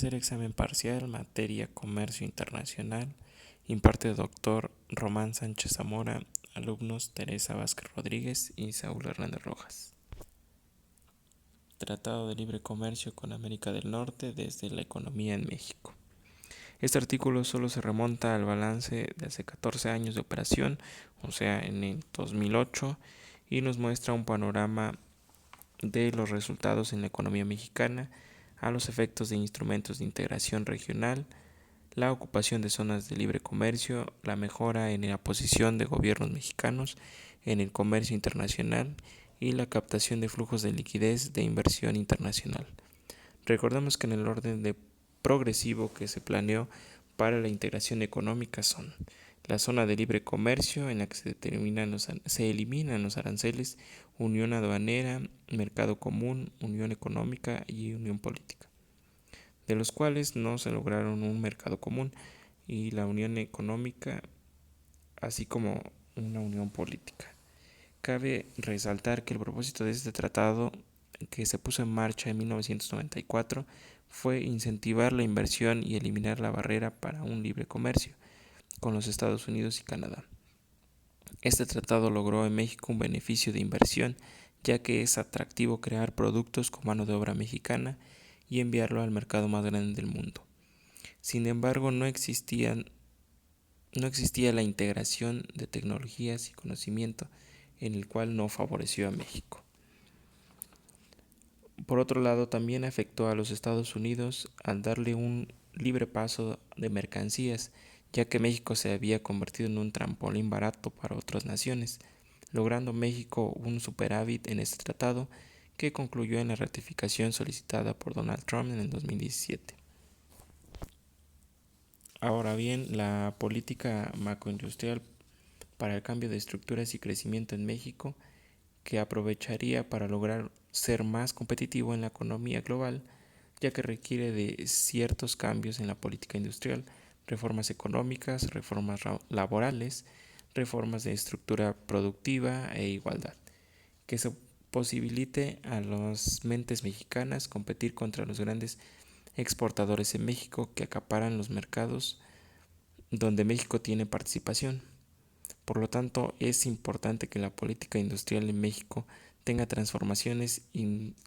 Tercer examen parcial, materia Comercio Internacional, imparte Dr. Román Sánchez Zamora, alumnos Teresa Vázquez Rodríguez y Saúl Hernández Rojas. Tratado de Libre Comercio con América del Norte desde la economía en México. Este artículo solo se remonta al balance de hace 14 años de operación, o sea, en el 2008, y nos muestra un panorama de los resultados en la economía mexicana, a los efectos de instrumentos de integración regional, la ocupación de zonas de libre comercio, la mejora en la posición de gobiernos mexicanos en el comercio internacional y la captación de flujos de liquidez de inversión internacional. Recordemos que en el orden de progresivo que se planeó para la integración económica son la zona de libre comercio en la que se eliminan los aranceles, unión aduanera, mercado común, unión económica y unión política, de los cuales no se lograron un mercado común y la unión económica, así como una unión política. Cabe resaltar que el propósito de este tratado, que se puso en marcha en 1994, fue incentivar la inversión y eliminar la barrera para un libre comercio con los Estados Unidos y Canadá. Este tratado logró en México un beneficio de inversión, ya que es atractivo crear productos con mano de obra mexicana y enviarlo al mercado más grande del mundo. Sin embargo, no existía la integración de tecnologías y conocimiento, en el cual no favoreció a México. Por otro lado, también afectó a los Estados Unidos al darle un libre paso de mercancías, ya que México se había convertido en un trampolín barato para otras naciones, logrando México un superávit en este tratado que concluyó en la ratificación solicitada por Donald Trump en el 2017. Ahora bien, la política macroindustrial para el cambio de estructuras y crecimiento en México, que aprovecharía para lograr ser más competitivo en la economía global, ya que requiere de ciertos cambios en la política industrial, reformas económicas, reformas laborales, reformas de estructura productiva e igualdad, que se posibilite a las mentes mexicanas competir contra los grandes exportadores en México que acaparan los mercados donde México tiene participación. Por lo tanto, es importante que la política industrial en México tenga transformaciones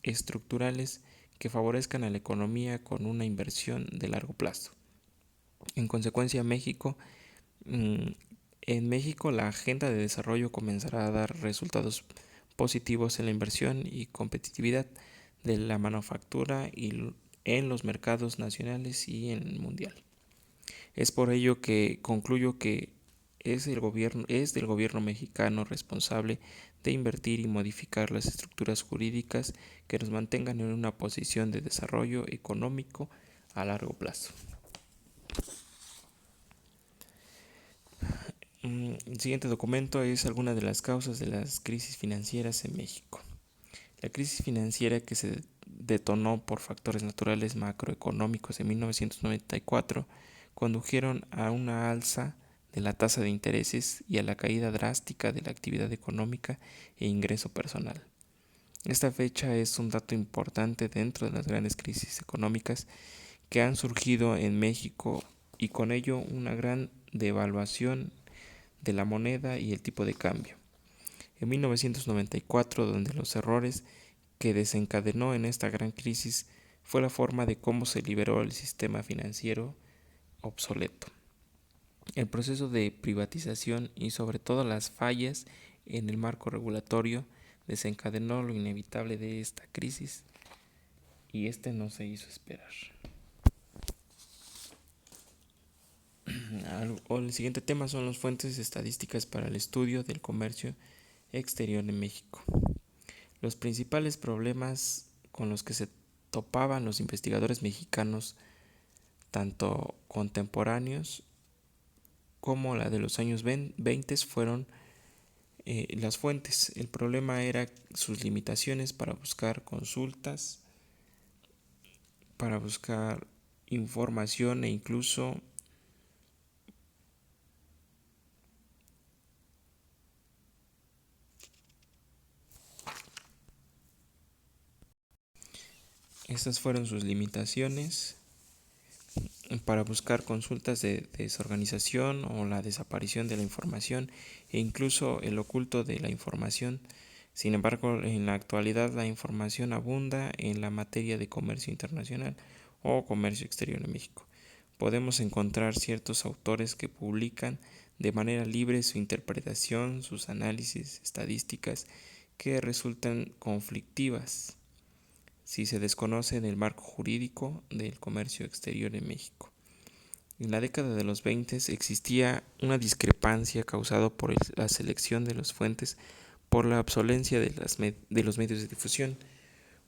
estructurales que favorezcan a la economía con una inversión de largo plazo. En consecuencia, en México la agenda de desarrollo comenzará a dar resultados positivos en la inversión y competitividad de la manufactura y en los mercados nacionales y en el mundial. Es por ello que concluyo que es del gobierno mexicano responsable de invertir y modificar las estructuras jurídicas que nos mantengan en una posición de desarrollo económico a largo plazo. El siguiente documento es algunas de las causas de las crisis financieras en México. La crisis financiera, que se detonó por factores naturales macroeconómicos en 1994, condujeron a una alza de la tasa de intereses y a la caída drástica de la actividad económica e ingreso personal. Esta fecha es un dato importante dentro de las grandes crisis económicas que han surgido en México y con ello una gran devaluación de la moneda y el tipo de cambio. En 1994, donde los errores que desencadenó en esta gran crisis fue la forma de cómo se liberó el sistema financiero obsoleto. El proceso de privatización y sobre todo las fallas en el marco regulatorio desencadenó lo inevitable de esta crisis y no se hizo esperar. El siguiente tema son las fuentes estadísticas para el estudio del comercio exterior en México. Los principales problemas con los que se topaban los investigadores mexicanos, tanto contemporáneos como la de los años 20, fueron las fuentes. El problema era sus limitaciones para buscar consultas, para buscar información e incluso estas fueron sus limitaciones para buscar consultas de desorganización o la desaparición de la información e incluso el oculto de la información. Sin embargo, en la actualidad la información abunda en la materia de comercio internacional o comercio exterior en México. Podemos encontrar ciertos autores que publican de manera libre su interpretación, sus análisis, estadísticas que resultan conflictivas si se desconoce el marco jurídico del comercio exterior en México. En la década de los 20 existía una discrepancia causada por la selección de las fuentes por la obsolencia de los medios de difusión.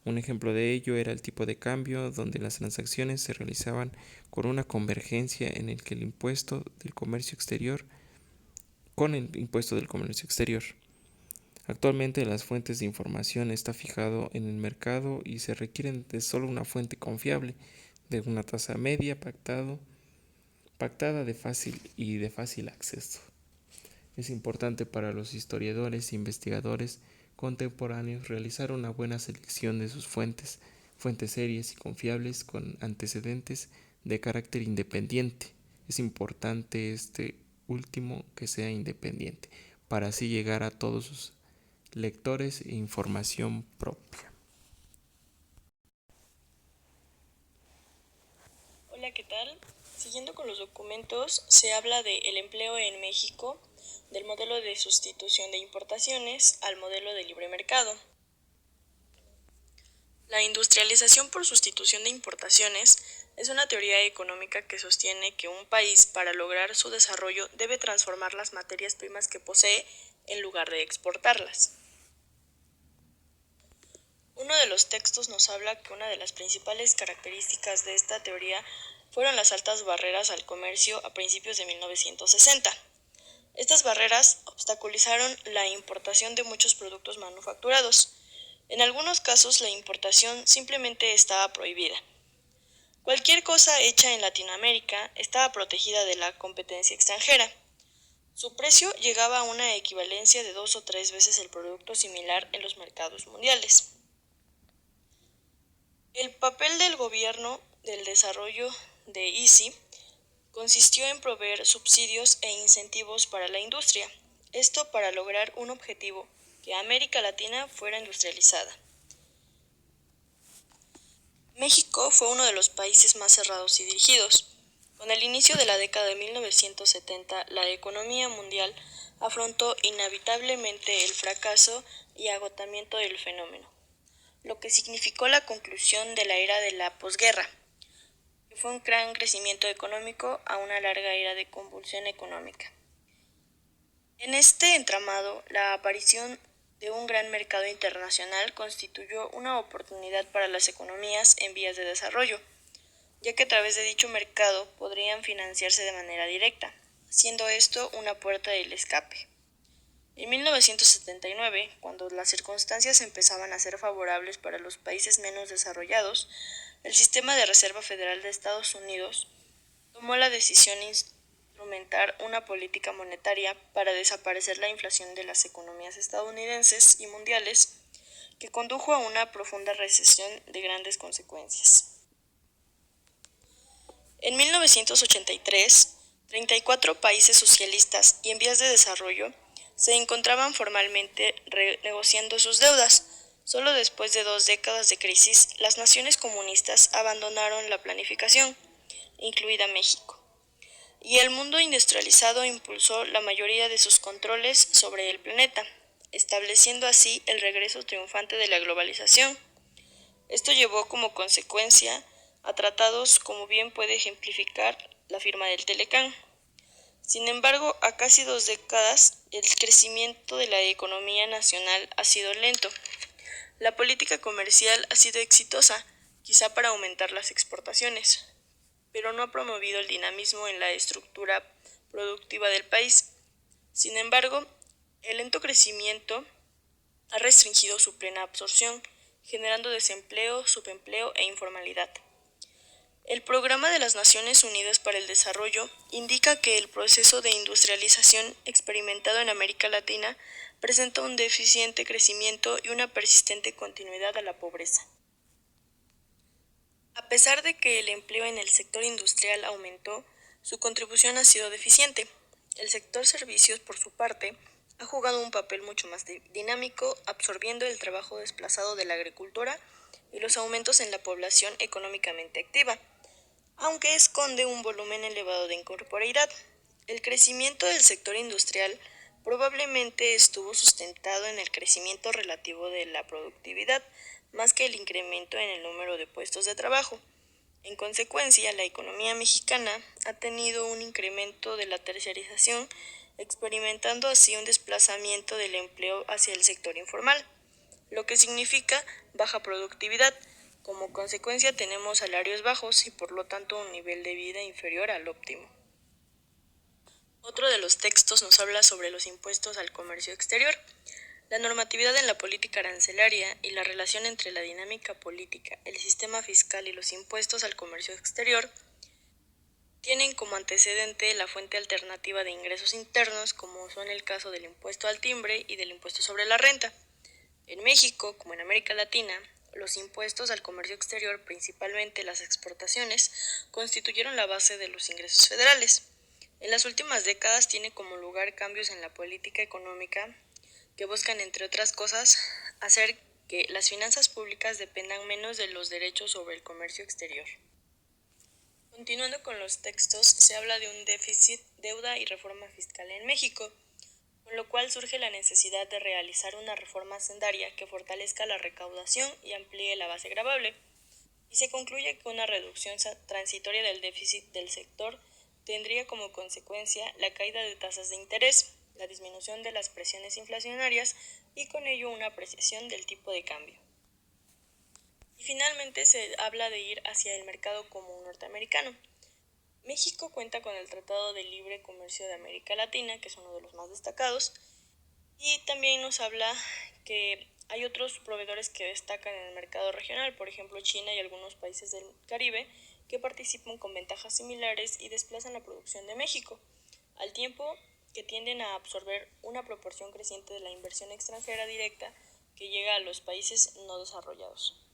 Un ejemplo de ello era el tipo de cambio, donde las transacciones se realizaban con una convergencia en el que el impuesto del comercio exterior con el impuesto del comercio exterior. Actualmente las fuentes de información está fijado en el mercado y se requieren de solo una fuente confiable, de una tasa media pactada de fácil acceso. Es importante para los historiadores e investigadores contemporáneos realizar una buena selección de sus fuentes serias y confiables con antecedentes de carácter independiente. Es importante este último que sea independiente, para así llegar a todos sus lectores e información propia. Hola, ¿qué tal? Siguiendo con los documentos, se habla de el empleo en México, del modelo de sustitución de importaciones al modelo de libre mercado. La industrialización por sustitución de importaciones es una teoría económica que sostiene que un país, para lograr su desarrollo, debe transformar las materias primas que posee en lugar de exportarlas. Uno de los textos nos habla que una de las principales características de esta teoría fueron las altas barreras al comercio a principios de 1960. Estas barreras obstaculizaron la importación de muchos productos manufacturados. En algunos casos la importación simplemente estaba prohibida. Cualquier cosa hecha en Latinoamérica estaba protegida de la competencia extranjera. Su precio llegaba a una equivalencia de 2 o 3 veces el producto similar en los mercados mundiales. El papel del gobierno del desarrollo de ICI consistió en proveer subsidios e incentivos para la industria, esto para lograr un objetivo, que América Latina fuera industrializada. México fue uno de los países más cerrados y dirigidos. Con el inicio de la década de 1970, la economía mundial afrontó inevitablemente el fracaso y agotamiento del fenómeno, lo que significó la conclusión de la era de la posguerra, que fue un gran crecimiento económico a una larga era de convulsión económica. En este entramado, la aparición de un gran mercado internacional constituyó una oportunidad para las economías en vías de desarrollo, ya que a través de dicho mercado podrían financiarse de manera directa, siendo esto una puerta del escape. En 1979, cuando las circunstancias empezaban a ser favorables para los países menos desarrollados, el Sistema de Reserva Federal de Estados Unidos tomó la decisión de instrumentar una política monetaria para desaparecer la inflación de las economías estadounidenses y mundiales, que condujo a una profunda recesión de grandes consecuencias. En 1983, 34 países socialistas y en vías de desarrollo se encontraban formalmente renegociando sus deudas. Solo después de 2 décadas de crisis, las naciones comunistas abandonaron la planificación, incluida México, y el mundo industrializado impulsó la mayoría de sus controles sobre el planeta, estableciendo así el regreso triunfante de la globalización. Esto llevó como consecuencia a tratados como bien puede ejemplificar la firma del Telecán. Sin embargo, a casi 2 décadas, el crecimiento de la economía nacional ha sido lento. La política comercial ha sido exitosa, quizá para aumentar las exportaciones, pero no ha promovido el dinamismo en la estructura productiva del país. Sin embargo, el lento crecimiento ha restringido su plena absorción, generando desempleo, subempleo e informalidad. El Programa de las Naciones Unidas para el Desarrollo indica que el proceso de industrialización experimentado en América Latina presenta un deficiente crecimiento y una persistente continuidad a la pobreza. A pesar de que el empleo en el sector industrial aumentó, su contribución ha sido deficiente. El sector servicios, por su parte, ha jugado un papel mucho más dinámico, absorbiendo el trabajo desplazado de la agricultura y los aumentos en la población económicamente activa, aunque esconde un volumen elevado de incorporeidad. El crecimiento del sector industrial probablemente estuvo sustentado en el crecimiento relativo de la productividad, más que el incremento en el número de puestos de trabajo. En consecuencia, la economía mexicana ha tenido un incremento de la terciarización, experimentando así un desplazamiento del empleo hacia el sector informal, lo que significa baja productividad. Como consecuencia tenemos salarios bajos y por lo tanto un nivel de vida inferior al óptimo. Otro de los textos nos habla sobre los impuestos al comercio exterior. La normatividad en la política arancelaria y la relación entre la dinámica política, el sistema fiscal y los impuestos al comercio exterior tienen como antecedente la fuente alternativa de ingresos internos, como son el caso del impuesto al timbre y del impuesto sobre la renta. En México, como en América Latina, los impuestos al comercio exterior, principalmente las exportaciones, constituyeron la base de los ingresos federales. En las últimas décadas tiene como lugar cambios en la política económica que buscan, entre otras cosas, hacer que las finanzas públicas dependan menos de los derechos sobre el comercio exterior. Continuando con los textos, se habla de un déficit, deuda y reforma fiscal en México, con lo cual surge la necesidad de realizar una reforma hacendaria que fortalezca la recaudación y amplíe la base gravable, y se concluye que una reducción transitoria del déficit del sector tendría como consecuencia la caída de tasas de interés, la disminución de las presiones inflacionarias y con ello una apreciación del tipo de cambio. Y finalmente se habla de ir hacia el mercado común norteamericano. México cuenta con el Tratado de Libre Comercio de América Latina, que es uno de los más destacados, y también nos habla que hay otros proveedores que destacan en el mercado regional, por ejemplo China y algunos países del Caribe, que participan con ventajas similares y desplazan la producción de México, al tiempo que tienden a absorber una proporción creciente de la inversión extranjera directa que llega a los países no desarrollados.